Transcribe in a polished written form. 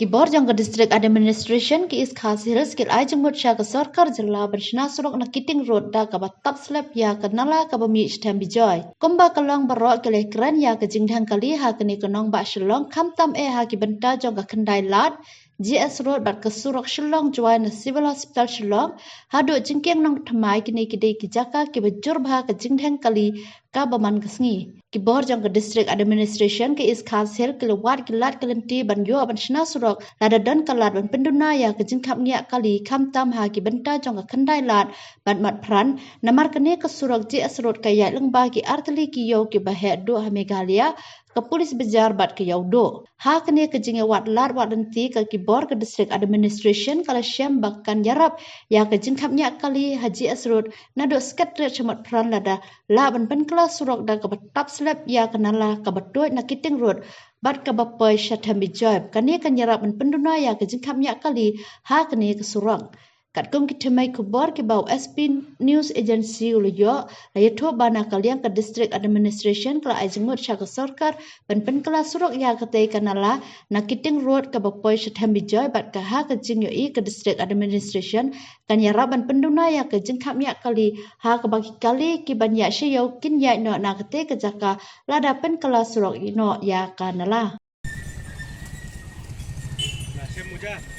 Kibor jang ke district administration ki is khas hills kil ai jang mut sha ke sarkar jilla bershna surok na kiting road da ka top slab ya ke nala ka bami stem bijoy kumba kalong baro ke le kran ya ke jingdang kali ha ke ni konong ba shlong kham tam e ha ki benta jang ka khandai lat GS road bat ke surok shlong joy na civil hospital shlong hadu jingkeng nong thamai ki ni ki dei ki jaka ki bejur bha ke jingdang kali ka baman kesngi Kibor jang ke district administration ke is khas hil ke lewat ke lat ke lenti ban yo ban shna surok lada dan kalat ban penduna ya ke jingkap ngia kali kham tam ha ki benta jong ka khandai lat ban mat pran namar kene ke surok je asrot kaya lengba ki arteli ki yo ki bahe do ha Meghalaya ke polis bejar bat ke yaudo ha kene ke jinge wat lat wat lenti ke kibor ke district administration kala syam bakkan yarap ya ke jingkap ngia kali haji asrot nado sekretariat camat pran lada la ban pen kelas surok da ke betap slap ya kenala ke betoi na kiting road bat ka bapoy shatham bijoy kani kan yarap men penduna ya ke jingkap nya kali ha kani ke surang kat kum ki themai khubor ke bau SP news agency ulyo la yatho bana kaliang ke district administration kala ajmut sha ke sarkar ban pen kala surok ya ke te kanala na kiting road ka bapoy shatham bijoy bat ka ha ke jing yo i ke district administration kan yarap ban penduna ya ke jingkap nya kali ha ke bagi kali ki ban ya shayo kin ya no na ke te ke jaka lada pen kala surok ino ya kanala Nasib muda.